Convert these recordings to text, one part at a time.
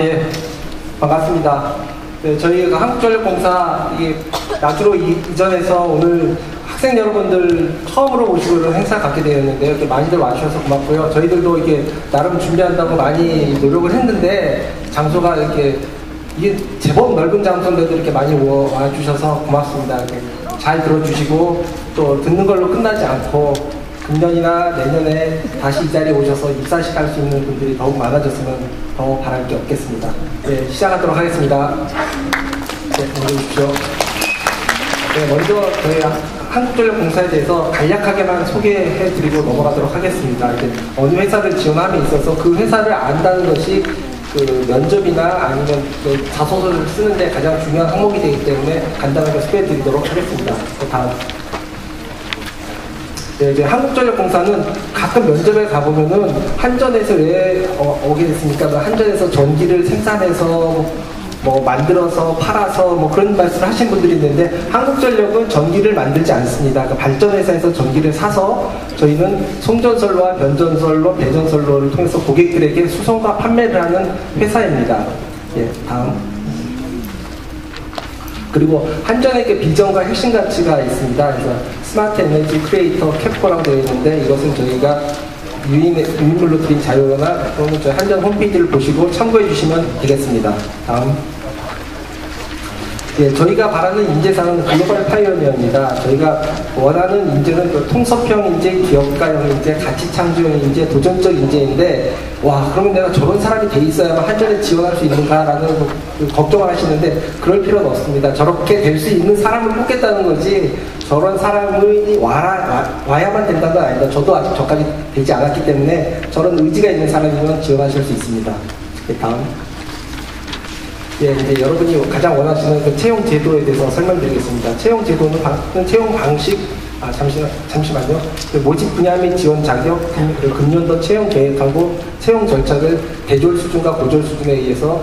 예. 반갑습니다. 네, 저희가 한국전력공사 나주로 이전해서 오늘 학생 여러분들 처음으로 오시고 이런 행사 갖게 되었는데요. 이렇게 많이들 와주셔서 고맙고요. 저희들도 이게 나름 준비한다고 많이 노력을 했는데 장소가 이렇게 이게 제법 넓은 장소인데도 이렇게 많이 와주셔서 고맙습니다. 이렇게 잘 들어주시고 또 듣는 걸로 끝나지 않고 금년이나 내년에 다시 이 자리에 오셔서 입사식 할 수 있는 분들이 더욱 많아졌으면 더 바랄 게 없겠습니다. 네, 시작하도록 하겠습니다. 네, 먼저 오십시오. 네, 먼저 저희 한국전력공사에 대해서 간략하게만 소개해드리고 넘어가도록 하겠습니다. 이제 어느 회사를 지원함에 있어서 그 회사를 안다는 것이 그 면접이나 아니면 그 자소서를 쓰는데 가장 중요한 항목이 되기 때문에 간단하게 소개해드리도록 하겠습니다. 다음. 네, 이제 한국전력공사는 가끔 면접에 가보면은 한전에서 왜 오게 됐습니까? 한전에서 전기를 생산해서 뭐 만들어서 팔아서 뭐 그런 말씀을 하신 분들이 있는데 한국전력은 전기를 만들지 않습니다. 그러니까 발전회사에서 전기를 사서 저희는 송전선로와 변전선로, 배전선로를 통해서 고객들에게 수송과 판매를 하는 회사입니다. 예, 다음. 그리고 한전에게 비전과 핵심 가치가 있습니다. 그래서 스마트 에너지 크리에이터 캡코라고 되어 있는데 이것은 저희가 유인물로 드린 자료나 또는 저희 한전 홈페이지를 보시고 참고해 주시면 되겠습니다. 다음. 예, 저희가 바라는 인재상은 글로벌 파이오니어입니다. 저희가 원하는 인재는 그 통섭형 인재, 기업가형 인재, 가치창조형 인재, 도전적 인재인데 와 그러면 내가 저런 사람이 돼 있어야만 한전에 지원할 수 있는가라는 걱정을 하시는데 그럴 필요는 없습니다. 저렇게 될 수 있는 사람을 뽑겠다는 거지 저런 사람이 와야만 된다는 건 아니다. 저도 아직 저까지 되지 않았기 때문에 저런 의지가 있는 사람이면 지원하실 수 있습니다. 다음. 예, 이제 여러분이 가장 원하시는 그 채용 제도에 대해서 설명드리겠습니다. 채용 제도는 채용 방식, 잠시만요. 그 모집 분야 및 지원 자격, 금년도 채용 계획하고 채용 절차를 대졸 수준과 고졸 수준에 의해서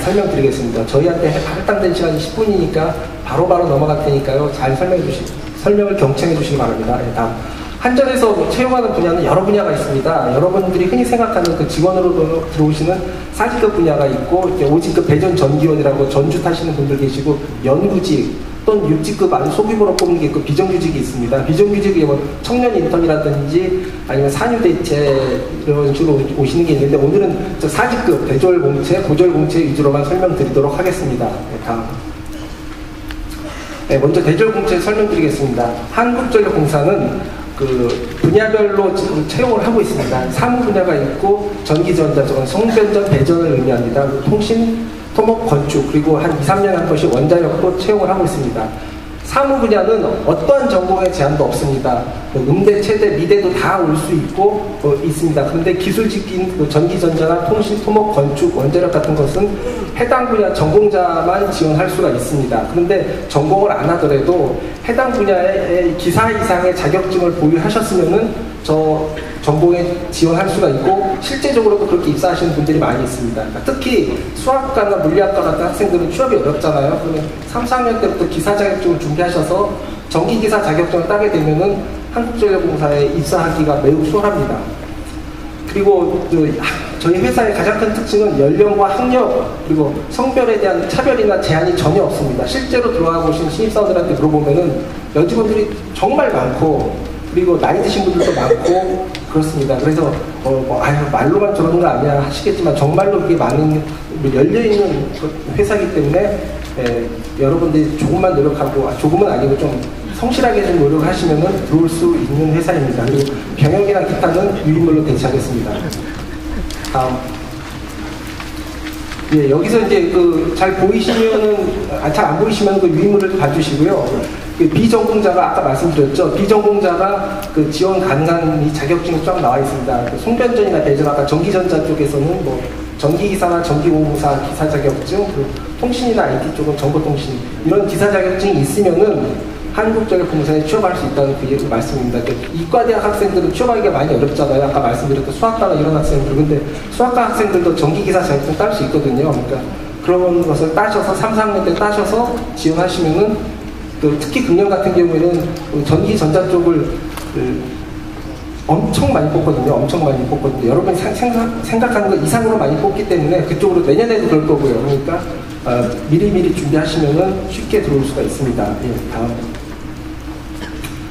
설명드리겠습니다. 저희한테 할당된 시간이 10분이니까 바로바로 넘어갈 테니까요. 잘 설명을 경청해 주시기 바랍니다. 예, 다음. 한전에서 채용하는 분야는 여러 분야가 있습니다. 여러분들이 흔히 생각하는 그 직원으로 들어오시는 4직급 분야가 있고 5직급 배전 전기원이라고 전주 타시는 분들 계시고 연구직 또는 6직급 아주 소규모로 뽑는 게 있고 비정규직이 있습니다. 비정규직이 뭐 청년 인턴이라든지 아니면 산유대체 이런 식으로 오시는 게 있는데 오늘은 저 4직급 대졸공채, 고졸공채 위주로만 설명드리도록 하겠습니다. 네, 다음. 네, 먼저 대졸공채 설명드리겠습니다. 한국전력공사는 그 분야별로 지금 채용을 하고 있습니다. 사무 분야가 있고 전기전자, 송변전, 배전을 의미합니다. 통신, 토목, 건축 그리고 한 2, 3년에 한 번씩 원자력도 채용을 하고 있습니다. 사무 분야는 어떠한 전공의 제한도 없습니다. 음대, 체대, 미대도 다 올 수 있고 있습니다. 그런데 기술직인 전기전자나 통신, 토목, 건축, 원자력 같은 것은 해당 분야 전공자만 지원할 수가 있습니다. 그런데 전공을 안 하더라도 해당 분야의 기사 이상의 자격증을 보유하셨으면은 저 전공에 지원할 수가 있고 실제적으로도 그렇게 입사하시는 분들이 많이 있습니다. 그러니까 특히 수학과나 물리학과 같은 학생들은 취업이 어렵잖아요. 그러면 3, 4학년 때부터 기사 자격증을 준비하셔서 전기기사 자격증을 따게 되면은 한국전력공사에 입사하기가 매우 수월합니다. 그리고 저희 회사의 가장 큰 특징은 연령과 학력 그리고 성별에 대한 차별이나 제한이 전혀 없습니다. 실제로 들어와 보신 신입사원들한테 물어보면은 여직원들이 정말 많고 그리고 나이 드신 분들도 많고 그렇습니다. 그래서 말로만 저러는 거 아니야 하시겠지만 정말로 그게 많은 열려있는 회사이기 때문에 여러분들이 조금만 노력하고 조금은 아니고 좀 성실하게 좀 노력을 하시면 들어올 수 있는 회사입니다. 그리고 병역이나 기타는 유인물로 대체하겠습니다. 다음. 예, 여기서 이제 잘 보이시면은, 잘 안 보이시면 그 유인물을 봐주시고요. 그 비전공자가 아까 말씀드렸죠. 비전공자가 그 지원 가능한 이 자격증이 쫙 나와 있습니다. 그 송변전이나 배전, 아까 전기전자 쪽에서는 뭐 전기기사나 전기공사 기사 자격증, 그 통신이나 IT 쪽은 정보통신 이런 기사 자격증이 있으면은 한국전력공사에 취업할 수 있다는 그 말씀입니다. 이과대학 학생들은 취업하기가 많이 어렵잖아요. 아까 말씀드렸던 수학과나 이런 학생들. 근데 수학과 학생들도 전기기사 자격증 딸 수 있거든요. 그러니까 그런 것을 따셔서 3, 4학년 때 따셔서 지원하시면은 특히 금년 같은 경우에는 전기전자 쪽을 엄청 많이 뽑거든요. 엄청 많이 뽑거든요. 여러분이 생각하는 것 이상으로 많이 뽑기 때문에 그쪽으로 내년에도 그럴 거고요. 그러니까 미리미리 준비하시면 쉽게 들어올 수가 있습니다. 예, 다음.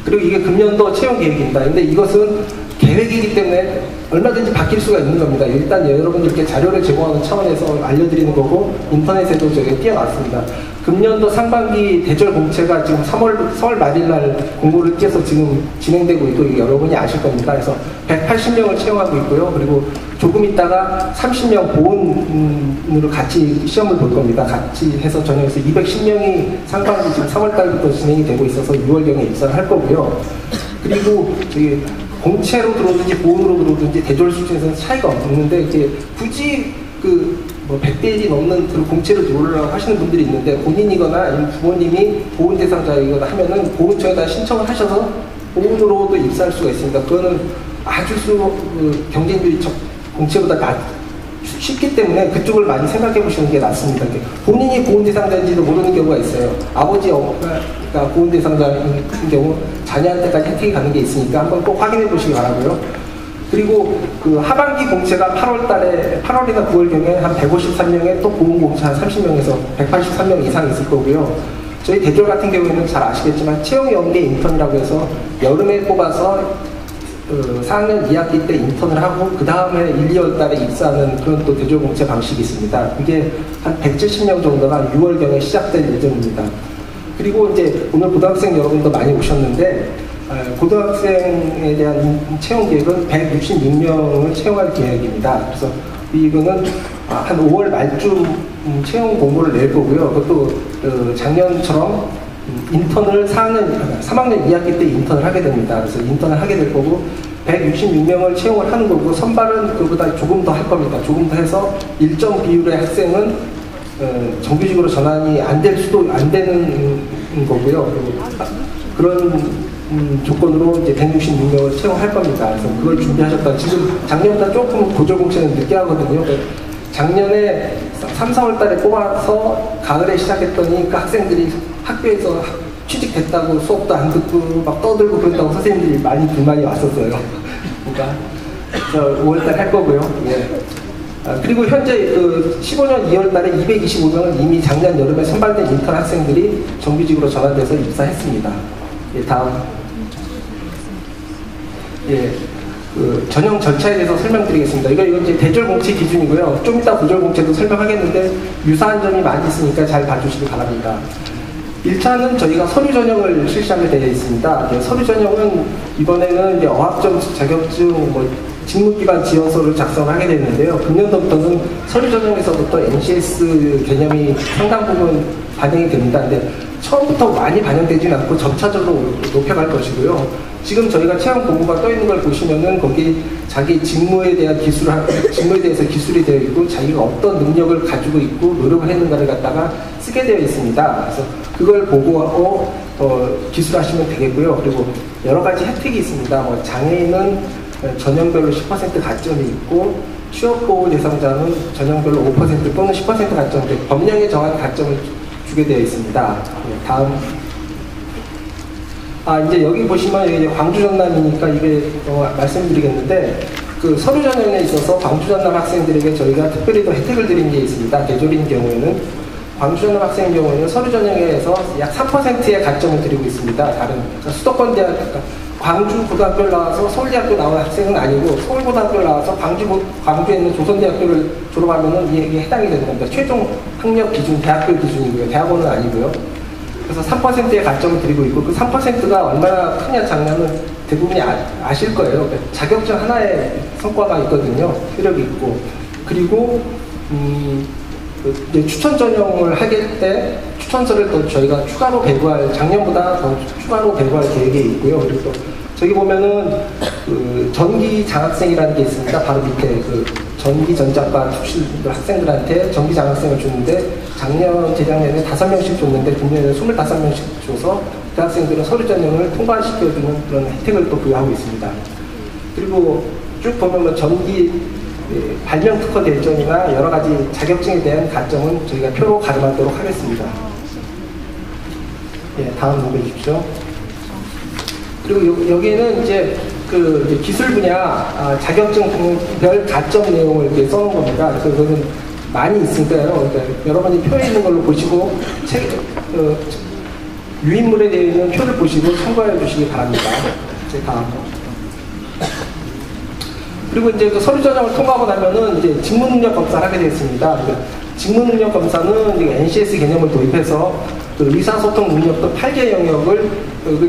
그리고 이게 금년도 채용 계획입니다. 근데 이것은 계획이기 때문에 얼마든지 바뀔 수가 있는 겁니다. 일단 여러분들께 자료를 제공하는 차원에서 알려드리는 거고 인터넷에도 저희가 띄워놨습니다. 금년도 상반기 대졸 공채가 지금 4월 말일날 공고를 띄어서 지금 진행되고 있고 여러분이 아실 겁니다. 그래서 180명을 채용하고 있고요. 그리고 조금 있다가 30명 보온으로 같이 시험을 볼 겁니다. 같이 해서 전형에서 210명이 상반기 지금 3월달부터 진행이 되고 있어서 6월경에 입사를 할 거고요. 그리고 저기 공채로 들어오든지 보온으로 들어오든지 대졸 수준에서는 차이가 없는데 이제 굳이 뭐 100대 1이 넘는 공채로 들어오려고 하시는 분들이 있는데 본인이거나 아니면 부모님이 보온 대상자이거나 하면은 보온청에다 신청을 하셔서 보온으로도 입사할 수가 있습니다. 그거는 아주 경쟁률이 공채보다 쉽기 때문에 그쪽을 많이 생각해 보시는 게 낫습니다. 본인이 보온 대상자인지도 모르는 경우가 있어요. 아버지가 보온 대상자인 경우 자녀한테까지 혜택이 가는 게 있으니까 한번 꼭 확인해 보시기 바라고요. 그리고 그 하반기 공채가 8월이나 9월경에 한 153명에 또 보온 공채 한 30명에서 183명 이상 있을 거고요. 저희 대졸 같은 경우에는 잘 아시겠지만 채용 연계 인턴이라고 해서 여름에 뽑아서 4학년 2학기 때 인턴을 하고 그 다음에 1, 2월 달에 입사하는 그런 또 대졸 공채 방식이 있습니다. 이게 한 170명 정도가 6월경에 시작될 예정입니다. 그리고 이제 오늘 고등학생 여러분도 많이 오셨는데 고등학생에 대한 채용 계획은 166명을 채용할 계획입니다. 그래서 이거는 한 5월 말쯤 채용 공고를 낼 거고요. 그것도 작년처럼 인턴을 3학년 2학기 때 인턴을 하게 됩니다. 그래서 인턴을 하게 될 거고 166명을 채용을 하는 거고 선발은 그보다 조금 더 할 겁니다. 조금 더 해서 일정 비율의 학생은 정규직으로 전환이 안 되는 거고요. 그런 조건으로 이제 166명을 채용할 겁니다. 그래서 그걸 준비하셨다. 지금 작년보다 조금 보조 공채는 늦게 하거든요. 작년에 3, 4월 달에 뽑아서 가을에 시작했더니 그 학생들이 학교에서 취직됐다고 수업도 안 듣고 막 떠들고 그런다고 선생님들이 많이 불만이 왔었어요. 그러니까 5월 달 할 거고요. 예. 그리고 현재 15년 2월 달에 225명은 이미 작년 여름에 선발된 인턴 학생들이 정규직으로 전환돼서 입사했습니다. 예, 다음. 예, 전형 절차에 대해서 설명드리겠습니다. 이건 이제 대졸 공채 기준이고요. 좀 이따 보졸 공채도 설명하겠는데 유사한 점이 많이 있으니까 잘 봐주시기 바랍니다. 1차는 저희가 서류 전형을 실시하게 되어 있습니다. 서류 전형은 이번에는 이제 어학점 자격증, 직무기반 지원서를 작성하게 되는데요. 금년도부터는 서류 전형에서부터 NCS 개념이 상당 부분 반영이 됩니다. 근데 처음부터 많이 반영되지는 않고 점차적으로 높여갈 것이고요. 지금 저희가 채용 공고가 떠 있는 걸 보시면은 거기 자기 직무에 대해서 기술이 되어 있고 자기가 어떤 능력을 가지고 있고 노력을 했는가를 갖다가 쓰게 되어 있습니다. 그래서 그걸 보고 기술하시면 되겠고요. 그리고 여러 가지 혜택이 있습니다. 장애인은 전형별로 10% 가점이 있고 취업보호 대상자는 전형별로 5% 또는 10% 가점, 법령에 정한 가점을 주게 되어 있습니다. 네, 다음. 이제 여기 보시면 이제 광주 전남이니까 이게 말씀드리겠는데 그 서류 전형에 있어서 광주 전남 학생들에게 저희가 특별히 더 혜택을 드린 게 있습니다. 대졸인 경우에는 광주 전남 학생의 경우에는 서류 전형에서 약 3%의 가점을 드리고 있습니다. 다른 수도권 대학, 광주 고등학교를 나와서 서울대학교 나온 학생은 아니고 서울고등학교를 나와서 광주에 있는 조선대학교를 졸업하면은 이게 해당이 되는 겁니다. 최종 학력 기준, 대학교 기준이고요. 대학원은 아니고요. 그래서 3%의 가점을 드리고 있고 그 3%가 얼마나 크냐 작냐는 대부분이 아실 거예요. 자격증 하나의 성과가 있거든요. 효력이 있고. 그리고 이제 추천 전형을 하게 때 추천서를 또 저희가 추가로 배부할, 작년보다 더 추가로 배부할 계획이 있고요. 그리고 또 저기 보면은 전기 장학생이라는 게 있습니다. 바로 밑에 전기 전자과 출신 학생들한테 전기 장학생을 주는데 작년, 재작년에 5명씩 줬는데 금년에 25명씩 줘서 그 학생들은 서류 전형을 통과시켜주는 그런 혜택을 또 부여하고 있습니다. 그리고 쭉 보면 전기 발명 특허 대전이나 여러 가지 자격증에 대한 가점은 저희가 표로 가름하도록 하겠습니다. 예, 다음 넘겨주십시오. 그리고 여기에는 이제 이제 기술 분야 자격증별 가점 내용을 이렇게 써놓은 겁니다. 그래서 이거는 많이 있으니까요. 그러니까 여러분이 표에 있는 걸로 보시고 유인물에 되어 있는 표를 보시고 참고해 주시기 바랍니다. 이제 다음. 그리고 이제 그 서류 전형을 통과하고 나면은 이제 직무능력 검사를 하게 되었습니다. 직무능력 검사는 이제 NCS 개념을 도입해서 그 의사소통 능력도 8개 영역을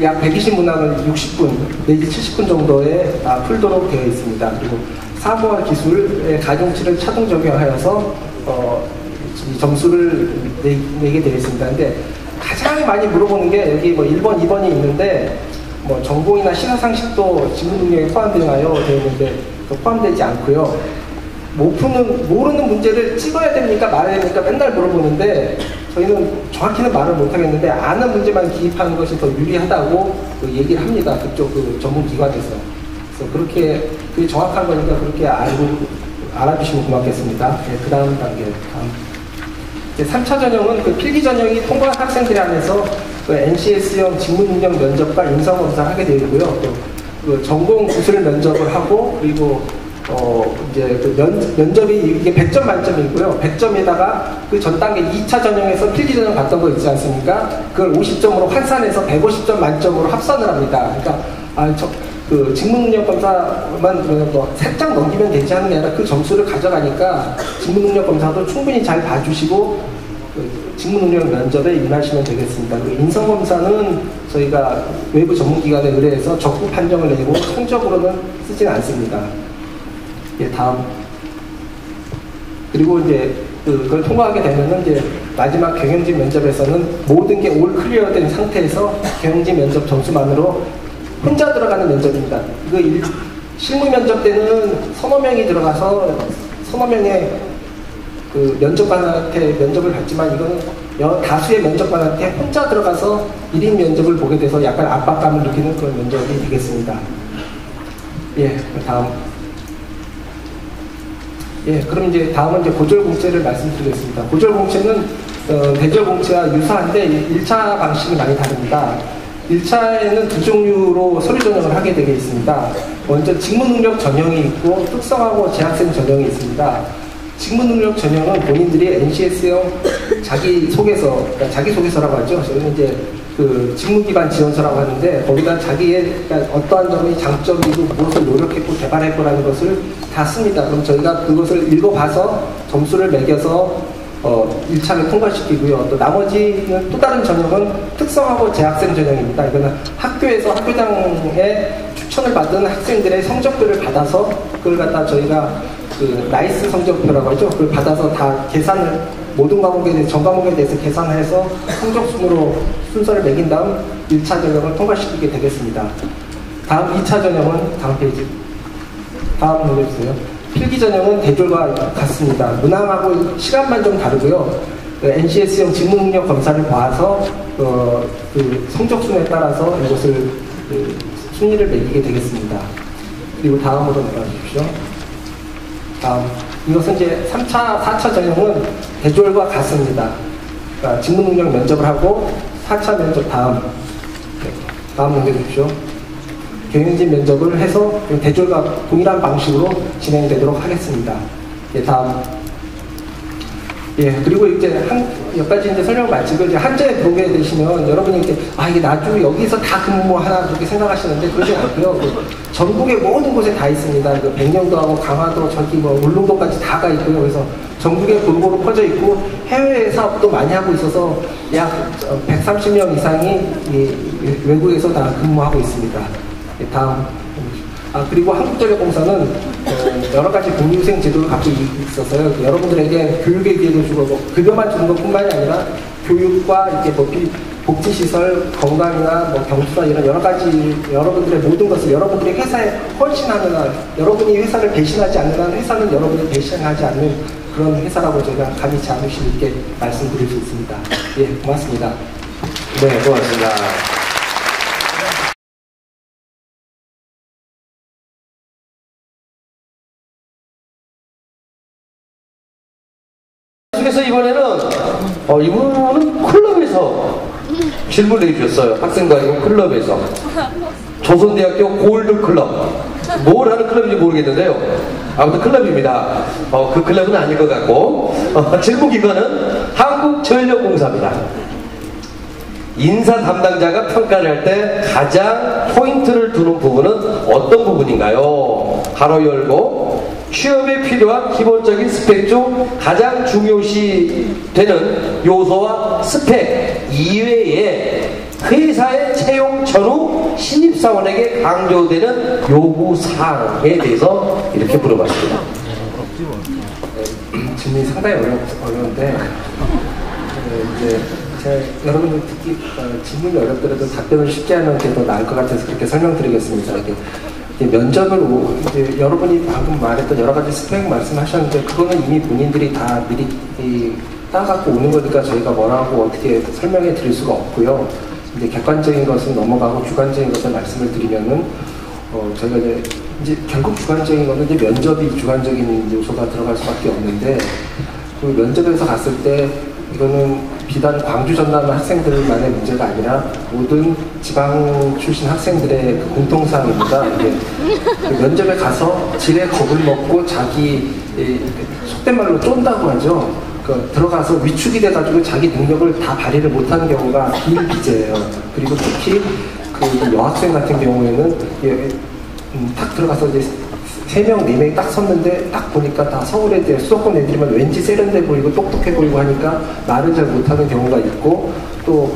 약 120문항을 60분 내지 70분 정도에 풀도록 되어 있습니다. 그리고 사고와 기술의 가중치를 차등 적용하여서 점수를 내게 되어 있습니다. 근데 가장 많이 물어보는 게 여기 뭐 1번, 2번이 있는데 뭐 전공이나 신화상식도 직무능력에 포함되나요? 되어 있는데 포함되지 않고요. 모르는 문제를 찍어야 됩니까? 말해야 됩니까? 맨날 물어보는데 저희는 정확히는 말을 못하겠는데 아는 문제만 기입하는 것이 더 유리하다고 얘기를 합니다. 그쪽 그 전문기관에서. 그래서 그렇게 그게 정확한 거니까 그렇게 알아주시면 고맙겠습니다. 네, 그 다음 단계. 이제 3차 전형은 그 필기 전형이 통과한 학생들에 한해서 그 NCS형 직무능력 면접과 인성검사를 하게 되어 있고요. 또 그 전공 구술 면접을 하고 그리고 이제 그 면접이 이게 100점 만점이고요. 100점에다가 그 전 단계 2차 전형에서 필기 전형 봤던 거 있지 않습니까? 그걸 50점으로 환산해서 150점 만점으로 합산을 합니다. 그러니까 그 직무능력 검사만 뭐 살짝 넘기면 되지 않는 게 아니라 그 점수를 가져가니까 직무능력 검사도 충분히 잘 봐주시고 직무능력 면접에 임하시면 되겠습니다. 그리고 인성검사는 저희가 외부 전문기관에 의뢰해서 적부 판정을 내고 성적으로는 쓰지는 않습니다. 예, 다음. 그리고 이제 그걸 통과하게 되면은 이제 마지막 경영진 면접에서는 모든 게 올 클리어된 상태에서 경영진 면접 점수만으로 혼자 들어가는 면접입니다. 이거 실무 면접 때는 서너 명이 들어가서 서너 명의 그 면접관한테 면접을 받지만 이거는 다수의 면접관한테 혼자 들어가서 1인 면접을 보게 돼서 약간 압박감을 느끼는 그런 면접이 되겠습니다. 예, 다음. 예, 그럼 이제 다음은 이제 고졸공채를 말씀드리겠습니다. 고졸공채는 대졸공채와 유사한데 1차 방식이 많이 다릅니다. 1차에는 두 종류로 서류 전형을 하게 되어 있습니다. 먼저 직무능력 전형이 있고 특성하고 재학생 전형이 있습니다. 직무능력 전형은 본인들이 NCS형 자기소개서, 그러니까 자기소개서라고 하죠. 저희는 이제 그 직무기반 지원서라고 하는데 거기다 자기의 그러니까 어떠한 점이 장점이고 무엇을 노력했고 개발했고라는 것을 다 씁니다. 그럼 저희가 그것을 읽어봐서 점수를 매겨서 1차를 통과시키고요. 또 나머지는 또 다른 전형은 특성하고 재학생 전형입니다. 이거는 학교에서 학교장의 추천을 받은 학생들의 성적표를 받아서 그걸 갖다 저희가 그 나이스 성적표라고 하죠. 그걸 받아서 다 계산을 모든 과목에 대해서 전 과목에 대해서 계산을 해서 성적 순으로 순서를 매긴 다음 1차 전형을 통과시키게 되겠습니다. 다음 2차 전형은 다음 페이지. 다음 올려주세요. 필기 전형은 대졸과 같습니다. 문항하고 시간만 좀 다르고요. NCS형 직무능력 검사를 봐서 그 성적순에 따라서 이것을 순위를 매기게 되겠습니다. 그리고 다음으로 넘어가주십시오. 다음. 이것은 이제 3차, 4차 전형은 대졸과 같습니다. 그러니까 직무능력 면접을 하고 4차 면접 다음. 다음 넘겨주십시오. 경영진 면접을 해서 대졸과 동일한 방식으로 진행되도록 하겠습니다. 예, 다음. 예, 그리고 이제 몇 가지 이제 설명 마치고 이제 한자에 보게 되시면 여러분이 이제 이게 나중에 여기서 다 근무하나 그렇게 생각하시는데 그러지 않고요. 전국의 모든 곳에 다 있습니다. 그 백령도하고 강화도, 저기 뭐 울릉도까지 다가 있고요. 그래서 전국에 골고루 퍼져 있고 해외 사업도 많이 하고 있어서 약 130명 이상이 외국에서 다 근무하고 있습니다. 예, 다음. 그리고 한국전력공사는 여러 가지 복리후생 제도를 갖고 있어서요. 여러분들에게 교육의 기회도 주고 급여만 주는 것뿐만이 아니라 교육과 이렇게 뭐 복지시설, 건강이나 뭐 경수나 이런 여러 가지 여러분들의 모든 것을 여러분들의 회사에 헌신하는 한, 여러분이 회사를 배신하지 않는 한 회사는 여러분이 배신하지 않는 그런 회사라고 저희가 감히 자부심 있게 말씀드릴 수 있습니다. 예, 고맙습니다. 네, 고맙습니다. 그래서 이번에는 이분은 클럽에서 질문을 해주셨어요. 학생과 클럽에서 조선대학교 골드클럽. 뭘 하는 클럽인지 모르겠는데요. 아무튼 클럽입니다. 그 클럽은 아닐 것 같고, 질문기관은 한국전력공사입니다. 인사 담당자가 평가를 할 때 가장 포인트를 두는 부분은 어떤 부분인가요? 가로 열고, 취업에 필요한 기본적인 스펙 중 가장 중요시 되는 요소와 스펙 이외에 회사의 채용 전후 신입사원에게 강조되는 요구사항에 대해서 이렇게 물어봤습니다. 질문이 상당히 어려운데, 이제 여러분들 듣기 질문이 어렵더라도 답변을 쉽게 하는 게 더 나을 것 같아서 그렇게 설명드리겠습니다. 면접을 이제 여러분이 방금 말했던 여러 가지 스펙 말씀하셨는데 그거는 이미 본인들이 다 미리 따갖고 오는 거니까 저희가 뭐라고 어떻게 설명해 드릴 수가 없고요. 이제 객관적인 것은 넘어가고 주관적인 것을 말씀을 드리면은 저희가 이제 결국 주관적인 것은 이제 면접이 주관적인 요소가 들어갈 수밖에 없는데 그 면접에서 갔을 때 이거는 비단 광주 전남 학생들만의 문제가 아니라 모든 지방 출신 학생들의 그 공통사항입니다. 이게 그 면접에 가서 지레 겁을 먹고 자기 속된 말로 쫀다고 하죠. 들어가서 위축이 돼가지고 자기 능력을 다 발휘를 못하는 경우가 비일비재예요. 그리고 특히 그 여학생 같은 경우에는 딱 들어가서 이제 3명, 4명이 딱 섰는데 딱 보니까 다 서울에 대해 수도권 애들이면 왠지 세련돼 보이고 똑똑해 보이고 하니까 말을 잘 못하는 경우가 있고 또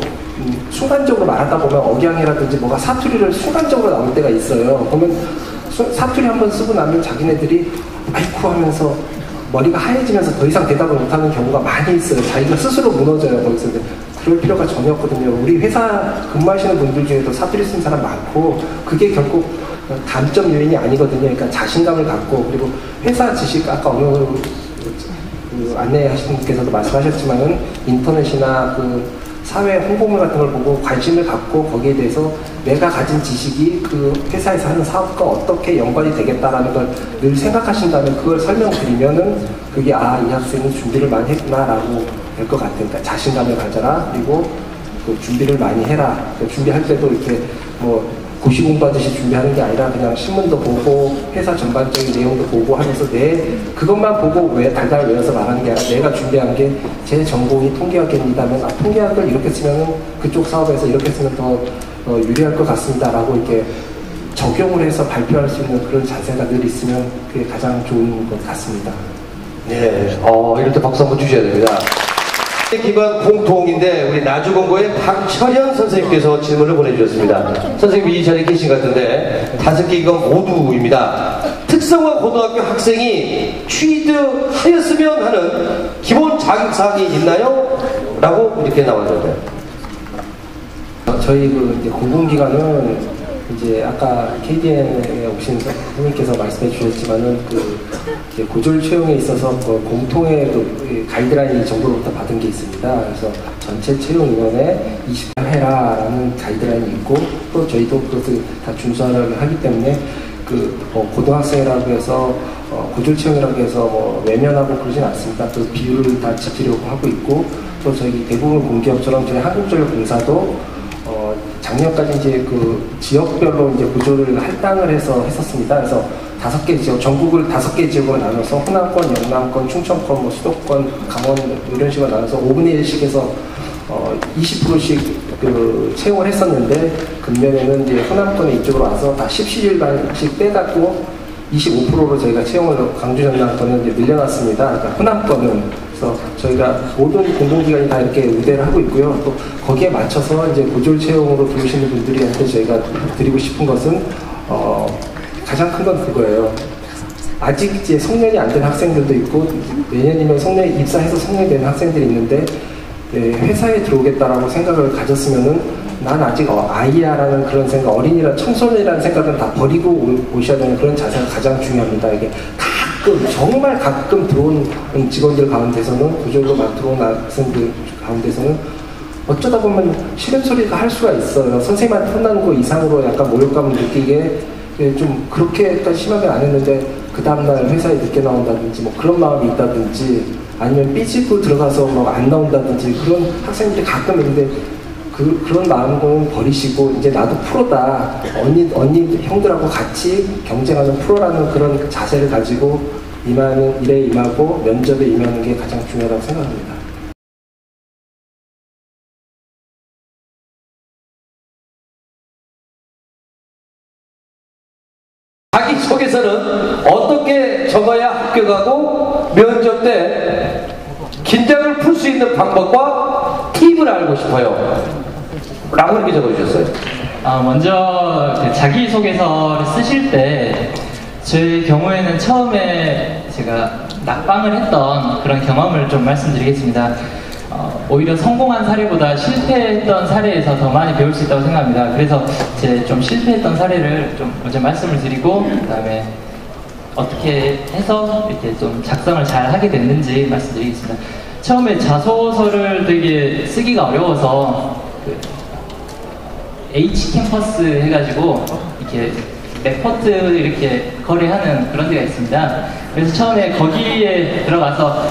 순간적으로 말하다 보면 억양이라든지 뭐가 사투리를 순간적으로 나올 때가 있어요. 그러면 사투리 한번 쓰고 나면 자기네들이 아이쿠 하면서 머리가 하얘지면서 더 이상 대답을 못하는 경우가 많이 있어요. 자기가 스스로 무너져요. 거기서. 그럴 필요가 전혀 없거든요. 우리 회사 근무하시는 분들 중에도 사투리 쓴 사람 많고 그게 결국 단점 요인이 아니거든요. 그러니까 자신감을 갖고 그리고 회사 지식 아까 어느 안내하시는 분께서도 말씀하셨지만은 인터넷이나 그 사회 홍보물 같은 걸 보고 관심을 갖고 거기에 대해서 내가 가진 지식이 그 회사에서 하는 사업과 어떻게 연관이 되겠다라는 걸 늘 생각하신다면 그걸 설명드리면은 그게 이 학생은 준비를 많이 했구나라고 될 것 같아요. 그러니까 자신감을 가져라. 그리고 그 준비를 많이 해라. 그러니까 준비할 때도 이렇게 뭐 고시 공부하듯이 준비하는 게 아니라 그냥 신문도 보고 회사 전반적인 내용도 보고 하면서 그것만 보고 달달 외워서 말하는 게 아니라 내가 준비한 게 제 전공이 통계학입니다면 통계학을 이렇게 쓰면 그쪽 사업에서 이렇게 쓰면 더 유리할 것 같습니다라고 이렇게 적용을 해서 발표할 수 있는 그런 자세가 늘 있으면 그게 가장 좋은 것 같습니다. 네, 이럴 때 박수 한번 주셔야 됩니다. 기관 공통인데 우리 나주공고의 박철현 선생님께서 질문을 보내주셨습니다. 선생님 이 자리에 계신 것 같은데 5개 기관 모두입니다. 특성화 고등학교 학생이 취득하였으면 하는 기본 자격사항이 있나요? 라고 이렇게 나왔는데 저희 이제 공공기관은 이제 아까 KDN에 오신 선생님께서 말씀해 주셨지만은 이제 고졸 채용에 있어서 공통의 가이드라인 정도로부터 받은 게 있습니다. 그래서 전체 채용 인원에 20명 해라라는 가이드라인이 있고 또 저희도 그것을 다 준수하려고 하기 때문에 고등학생이라고 해서 고졸 채용이라고 해서 외면하고 그러진 않습니다. 또 비율을 다 지키려고 하고 있고 또 저희 대부분 공기업처럼 저희 한국전력공사도 작년까지 이제 그 지역별로 이제 구조를 할당을 해서 했었습니다. 그래서 5개 지역, 전국을 5개 지역으로 나눠서 호남권, 영남권, 충청권, 수도권, 강원 이런 식으로 나눠서 5분의 1씩 해서 20%씩 그 채용을 했었는데 금년에는 이제 호남권에 이쪽으로 와서 다 10시일반씩 빼갖고 25%로 저희가 채용을 광주 전남권은 이제 늘려놨습니다. 그러니까 호남권은 그래서 저희가 모든 공공기관이 다 이렇게 우대를 하고 있고요. 또 거기에 맞춰서 이제 고졸 채용으로 들어오시는 분들한테 저희가 드리고 싶은 것은 가장 큰 건 그거예요. 아직 이제 성년이 안 된 학생들도 있고 내년이면 성년이 입사해서 성년이 된 학생들이 있는데 회사에 들어오겠다라고 생각을 가졌으면은 난 아직 아이야라는 그런 생각, 어린이라 청소년이라는 생각은 다 버리고 오셔야 되는 그런 자세가 가장 중요합니다. 이게 정말 가끔 들어온 직원들 가운데서는 구조로 막 들어온 학생들 가운데서는 어쩌다 보면 싫은 소리가 할 수가 있어요. 선생님한테 혼나는 거 이상으로 약간 모욕감을 느끼게 좀 그렇게까지 심하게 안 했는데 그 다음날 회사에 늦게 나온다든지 뭐 그런 마음이 있다든지 아니면 삐지고 들어가서 막 안 나온다든지 그런 학생들이 가끔 있는데 그런 마음은 버리시고 이제 나도 프로다, 언니 형들하고 같이 경쟁하는 프로라는 그런 자세를 가지고 일에 임하고 면접에 임하는 게 가장 중요하다고 생각합니다. 자기소개서는 어떻게 적어야 합격하고 면접 때 긴장을 풀 수 있는 방법과 팁을 알고 싶어요 라고 이렇게 적어주셨어요. 먼저 그 자기소개서를 쓰실 때 제 경우에는 처음에 제가 낙방을 했던 그런 경험을 좀 말씀드리겠습니다. 오히려 성공한 사례보다 실패했던 사례에서 더 많이 배울 수 있다고 생각합니다. 그래서 제 좀 실패했던 사례를 좀 먼저 말씀을 드리고, 그 다음에 어떻게 해서 이렇게 좀 작성을 잘 하게 됐는지 말씀드리겠습니다. 처음에 자소서를 되게 쓰기가 어려워서 그 H캠퍼스 해가지고 이렇게 레포트 이렇게 거래하는 그런 데가 있습니다. 그래서 처음에 거기에 들어가서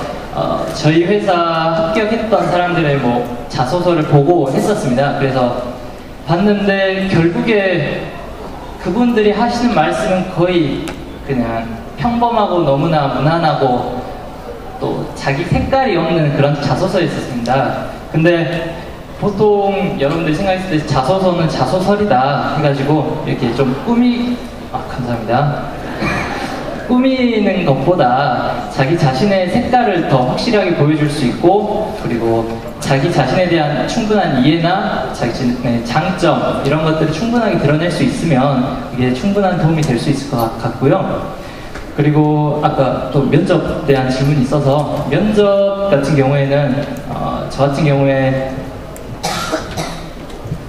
저희 회사 합격했던 사람들의 뭐 자소서를 보고 했었습니다. 그래서 봤는데 결국에 그분들이 하시는 말씀은 거의 그냥 평범하고 너무나 무난하고 또 자기 색깔이 없는 그런 자소서였었습니다. 근데 보통 여러분들이 생각했을 때 자소서는 자소설이다 해가지고 이렇게 좀 감사합니다. 꾸미는 것보다 자기 자신의 색깔을 더 확실하게 보여줄 수 있고, 그리고 자기 자신에 대한 충분한 이해나 자기 자신의 장점 이런 것들을 충분하게 드러낼 수 있으면 이게 충분한 도움이 될 수 있을 것 같고요. 그리고 아까 또 면접에 대한 질문이 있어서, 면접 같은 경우에는 저 같은 경우에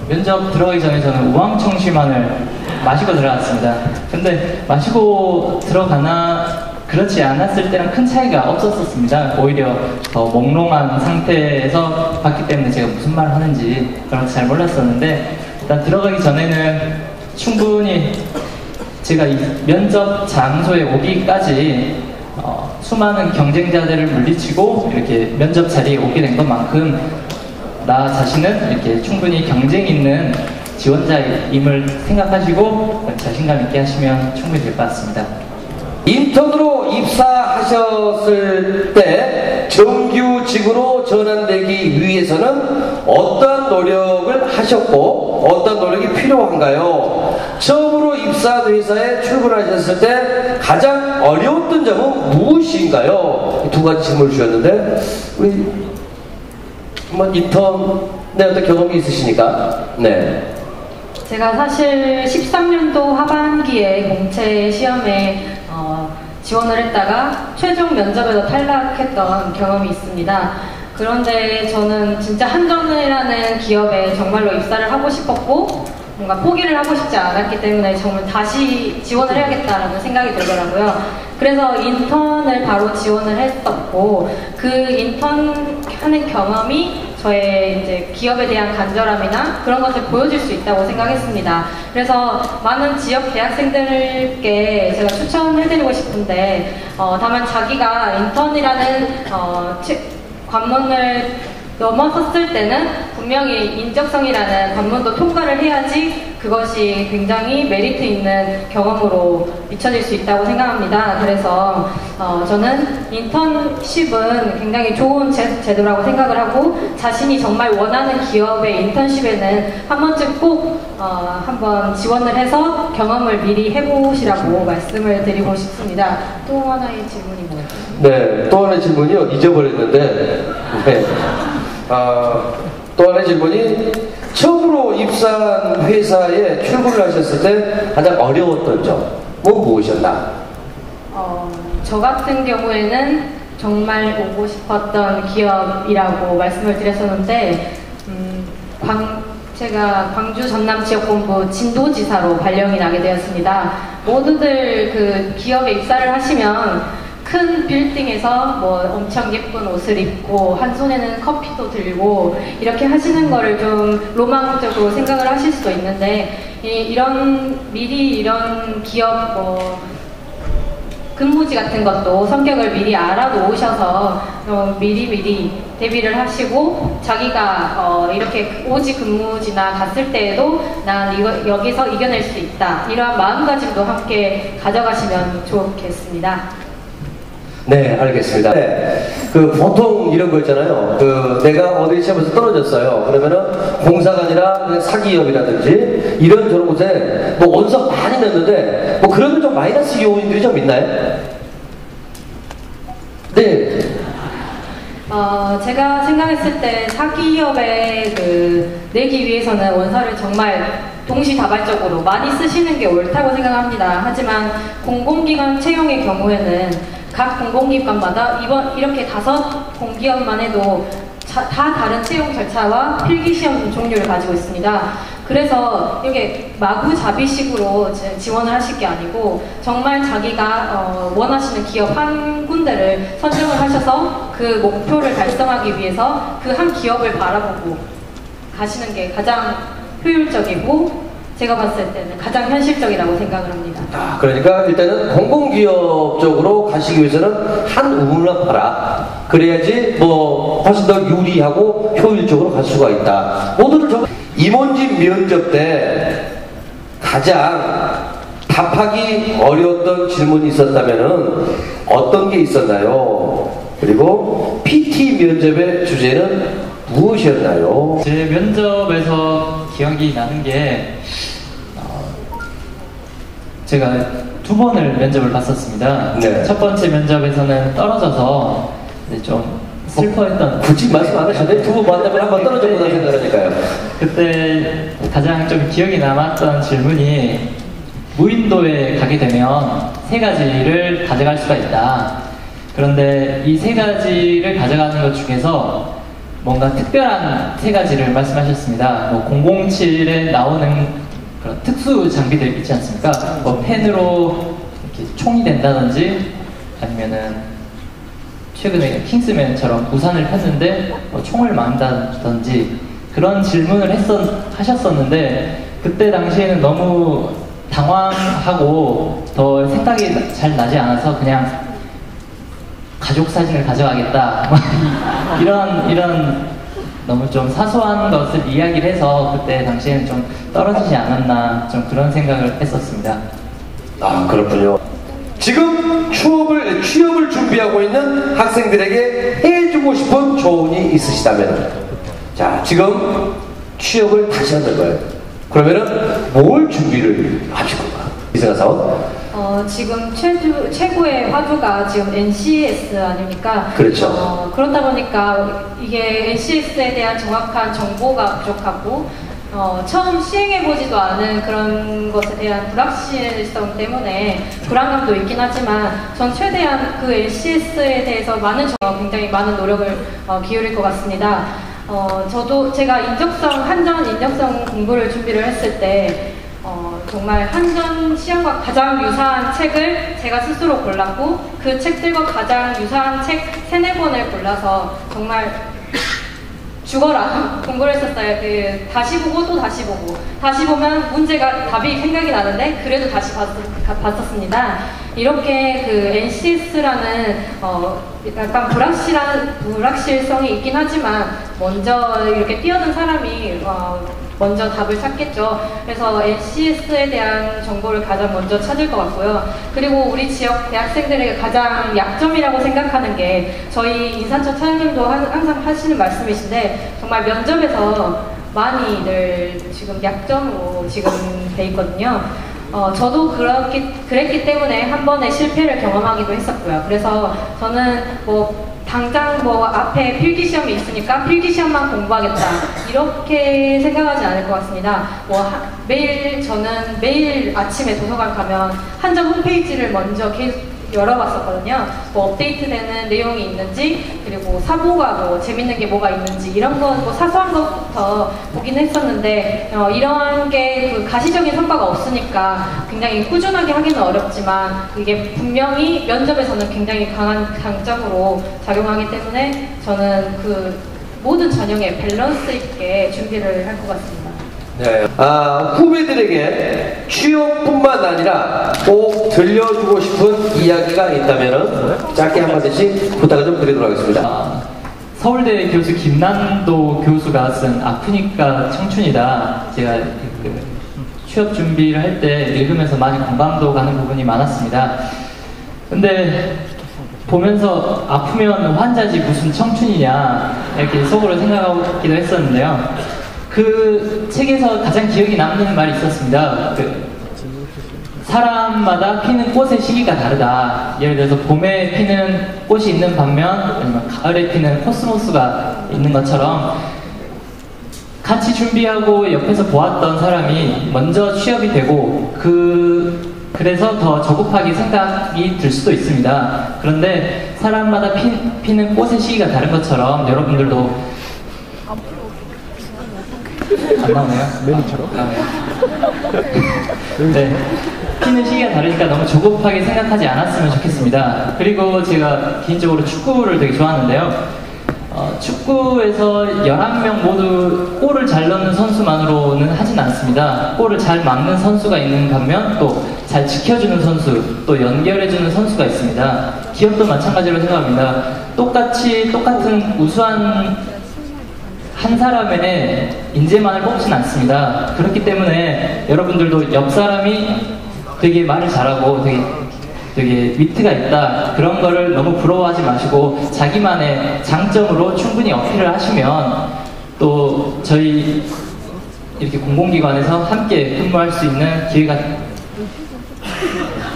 면접 들어가기 전에 저는 우황청심환을 마시고 들어갔습니다. 근데 마시고 들어가나 그렇지 않았을 때랑 큰 차이가 없었습니다. 오히려 더 몽롱한 상태에서 봤기 때문에 제가 무슨 말을 하는지 그런 잘 몰랐었는데, 일단 들어가기 전에는 충분히 제가 이 면접 장소에 오기까지 수많은 경쟁자들을 물리치고 이렇게 면접 자리에 오게 된 것만큼 나 자신은 이렇게 충분히 경쟁 있는 지원자임을 생각하시고 자신감 있게 하시면 충분히 될 것 같습니다. 인턴으로 입사하셨을 때 정규직으로 전환되기 위해서는 어떠한 노력을 하셨고 어떤 노력이 필요한가요? 처음으로 입사한 회사에 출근하셨을 때 가장 어려웠던 점은 무엇인가요? 두 가지 질문을 주셨는데, 우리 한번 인턴의 어떤 경험이 있으시니까. 네. 제가 사실 13년도 하반기에 공채 시험에 지원을 했다가 최종 면접에서 탈락했던 경험이 있습니다. 그런데 저는 진짜 한전이라는 기업에 정말로 입사를 하고 싶었고 뭔가 포기를 하고 싶지 않았기 때문에 정말 다시 지원을 해야겠다라는 생각이 들더라고요. 그래서 인턴을 바로 지원을 했었고, 그 인턴 하는 경험이 저의 이제 기업에 대한 간절함이나 그런 것을 보여줄 수 있다고 생각했습니다. 그래서 많은 지역 대학생들께 제가 추천해드리고 싶은데, 다만 자기가 인턴이라는 관문을 넘어섰을 때는 분명히 인적성이라는 관문도 통과를 해야지 그것이 굉장히 메리트 있는 경험으로 비춰질 수 있다고 생각합니다. 그래서 저는 인턴십은 굉장히 좋은 제도라고 생각을 하고, 자신이 정말 원하는 기업의 인턴십에는 한 번쯤 꼭 한번 지원을 해서 경험을 미리 해보시라고 말씀을 드리고 싶습니다. 또 하나의 질문이 뭐였죠? 네, 또 하나의 질문이요. 잊어버렸는데. 네. 또 하나의 질문이, 처음으로 입사한 회사에 출근을 하셨을 때 가장 어려웠던 점은 무엇이었나? 저 같은 경우에는 정말 오고 싶었던 기업이라고 말씀을 드렸었는데, 제가 광주 전남지역본부 진도지사로 발령이 나게 되었습니다. 모두들 그 기업에 입사를 하시면 큰 빌딩에서 뭐 엄청 예쁜 옷을 입고 한 손에는 커피도 들고 이렇게 하시는 거를 좀 로망적으로 생각을 하실 수도 있는데, 미리 이런 기업 근무지 같은 것도 성격을 미리 알아놓으셔서 미리 대비를 하시고 자기가 이렇게 오지 근무지나 갔을 때에도 난 여기서 이겨낼 수 있다, 이러한 마음가짐도 함께 가져가시면 좋겠습니다. 네, 알겠습니다. 네, 그 보통 이런 거 있잖아요. 그 내가 어디 시험에서 떨어졌어요. 그러면은 공사가 아니라 그냥 사기업이라든지 이런 저런 곳에 뭐 원서 많이 냈는데 뭐 그러면 좀 마이너스 요인들이 좀 있나요? 네. 제가 생각했을 때 사기업에 내기 위해서는 원서를 정말 동시다발적으로 많이 쓰시는 게 옳다고 생각합니다. 하지만 공공기관 채용의 경우에는 각 공공기관마다 이렇게 5 공기업만 해도 다 다른 채용 절차와 필기시험 종류를 가지고 있습니다. 그래서 이게 마구잡이식으로 지원을 하실 게 아니고 정말 자기가 원하시는 기업 한 군데를 선정을 하셔서 그 목표를 달성하기 위해서 그 한 기업을 바라보고 가시는 게 가장 효율적이고 제가 봤을 때는 가장 현실적이라고 생각을 합니다. 그러니까 일단은 공공기업 쪽으로 가시기 위해서는 한 우물만 봐라. 그래야지 뭐 훨씬 더 유리하고 효율적으로 갈 수가 있다. 모두를 임원진 면접 때 가장 답하기 어려웠던 질문이 있었다면은 어떤 게 있었나요? 그리고 PT 면접의 주제는 무엇이었나요? 제 면접에서 기억이 나는 게 제가 2번을 면접을 봤었습니다. 네. 첫 번째 면접에서는 떨어져서 좀 슬퍼했던. 굳이 말씀 안 하셔도 돼요. 2번 만나면 한번 떨어졌구나 생각하니까요. 그때 가장 좀 기억이 남았던 질문이 무인도에 가게 되면 3가지를 가져갈 수가 있다. 그런데 이 3가지를 가져가는 것 중에서 뭔가 특별한 3가지를 말씀하셨습니다. 뭐 007에 나오는 그런 특수 장비들 있지 않습니까? 뭐 펜으로 이렇게 총이 된다든지 아니면은 최근에 킹스맨처럼 우산을 폈는데 뭐 총을 만다든지 그런 질문을 하셨었는데 그때 당시에는 너무 당황하고 더 생각이 잘 나지 않아서 그냥 가족 사진을 가져가겠다 이런 너무 좀 사소한 것을 이야기를 해서 그때 당시에는 좀 떨어지지 않았나 좀 그런 생각을 했었습니다. 아, 그렇군요. 지금 취업을 준비하고 있는 학생들에게 해주고 싶은 조언이 있으시다면, 자, 지금 취업을 다시 한다는 거예요. 그러면은 뭘 준비를 하실 건가? 이승환 사원? 지금 최고의 화두가 지금 NCS 아닙니까? 그렇죠. 그렇다 보니까 이게 NCS에 대한 정확한 정보가 부족하고 처음 시행해보지도 않은 그런 것에 대한 불확실성 때문에 불안감도 있긴 하지만 전 최대한 그 NCS에 대해서 굉장히 많은 노력을 기울일 것 같습니다. 저도 제가 한전 인적성 공부를 준비를 했을 때 정말 한전 시험과 가장 유사한 책을 제가 스스로 골랐고 그 책들과 가장 유사한 책 3-4권을 골라서 정말 죽어라 공부를 했었어요. 다시 보고 또 다시 보고 다시 보면 답이 생각이 나는데 그래도 다시 봤었습니다. 이렇게 그 NCS라는 약간 불확실성이 있긴 하지만 먼저 이렇게 뛰어든 사람이 먼저 답을 찾겠죠. 그래서 NCS에 대한 정보를 가장 먼저 찾을 것 같고요. 그리고 우리 지역 대학생들에게 가장 약점이라고 생각하는 게 저희 인사처 차장님도 항상 하시는 말씀이신데 정말 면접에서 많이들 지금 약점으로 지금 돼 있거든요. 저도 그랬기 때문에 한 번의 실패를 경험하기도 했었고요. 그래서 저는 당장 앞에 필기시험이 있으니까 필기시험만 공부하겠다 이렇게 생각하지 않을 것 같습니다. 저는 매일 아침에 도서관 가면 한전 홈페이지를 먼저 계속 열어봤었거든요. 업데이트되는 내용이 있는지 그리고 사보가 재밌는 게 뭐가 있는지 이런 거 사소한 것부터 보긴 했었는데 이런 게 그 가시적인 성과가 없으니까 굉장히 꾸준하게 하기는 어렵지만 이게 분명히 면접에서는 굉장히 강한 강점으로 작용하기 때문에 저는 그 모든 전형에 밸런스 있게 준비를 할 것 같습니다. 네. 후배들에게 취업뿐만 아니라 꼭 들려주고 싶은 이야기가 있다면 짧게 한마디씩 부탁을 좀 드리도록 하겠습니다. 서울대 교수 김난도 교수가 쓴 아프니까 청춘이다. 제가 그 취업 준비를 할 때 읽으면서 많이 공감도 가는 부분이 많았습니다. 근데 보면서 아프면 환자지 무슨 청춘이냐 이렇게 속으로 생각하기도 했었는데요. 그 책에서 가장 기억에 남는 말이 있었습니다. 사람마다 피는 꽃의 시기가 다르다. 예를 들어서 봄에 피는 꽃이 있는 반면 아니면 가을에 피는 코스모스가 있는 것처럼 같이 준비하고 옆에서 보았던 사람이 먼저 취업이 되고 그래서 더 저급하게 생각이 들 수도 있습니다. 그런데 사람마다 피는 꽃의 시기가 다른 것처럼 여러분들도 안 나오네요? 메뉴처럼? 네. 피는 시기가 다르니까 너무 조급하게 생각하지 않았으면 좋겠습니다. 그리고 제가 개인적으로 축구를 되게 좋아하는데요. 축구에서 11명 모두 골을 잘 넣는 선수만으로는 하진 않습니다. 골을 잘 막는 선수가 있는 반면 또 잘 지켜주는 선수, 또 연결해주는 선수가 있습니다. 기업도 마찬가지로 생각합니다. 똑같은 우수한 한 사람의 인재만을 뽑진 않습니다. 그렇기 때문에 여러분들도 옆 사람이 되게 말을 잘하고 되게 위트가 있다. 그런 거를 너무 부러워하지 마시고 자기만의 장점으로 충분히 어필을 하시면 또 저희 이렇게 공공기관에서 함께 근무할 수 있는 기회가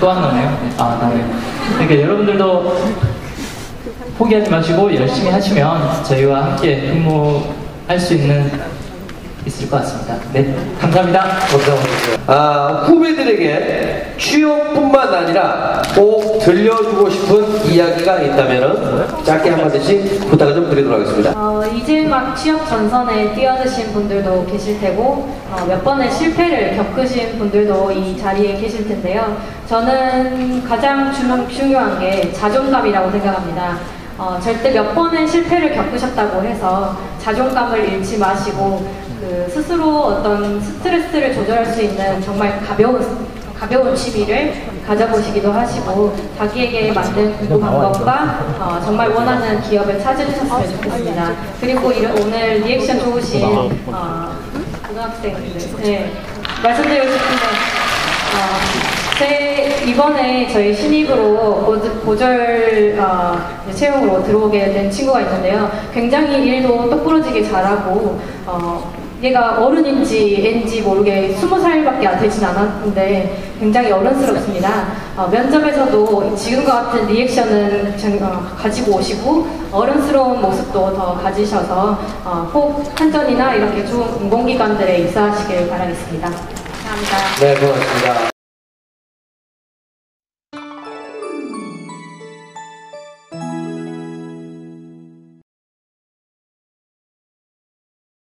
또 하나 나네요. 나네요. 그러니까 여러분들도 포기하지 마시고 열심히 하시면 저희와 함께 근무할 수 있을 것 같습니다. 네, 감사합니다. 감사합니다. 후배들에게 취업뿐만 아니라 꼭 들려주고 싶은 이야기가 있다면 짧게 한마디씩 부탁을 좀 드리도록 하겠습니다. 이제 막 취업 전선에 뛰어드신 분들도 계실 테고 몇 번의 실패를 겪으신 분들도 이 자리에 계실 텐데요. 저는 가장 중요한 게 자존감이라고 생각합니다. 절대 몇 번의 실패를 겪으셨다고 해서 자존감을 잃지 마시고 스스로 어떤 스트레스를 조절할 수 있는 정말 가벼운 취미를 가져보시기도 하시고 자기에게 맞는 공부 방법과 정말 원하는 기업을 찾으셨으면 좋겠습니다. 그리고 오늘 리액션 좋으신 고등학생들 말씀드리고 싶은데 이번에 저희 신입으로 고졸 채용으로 들어오게 된 친구가 있는데요. 굉장히 일도 똑부러지게 잘하고 얘가 어른인지 애인지 모르게 20살밖에 되진 않았는데 굉장히 어른스럽습니다. 면접에서도 지금과 같은 리액션은 가지고 오시고 어른스러운 모습도 더 가지셔서 꼭 한전이나 이렇게 좋은 공공기관들에 입사하시길 바라겠습니다. 감사합니다. 네, 고맙습니다.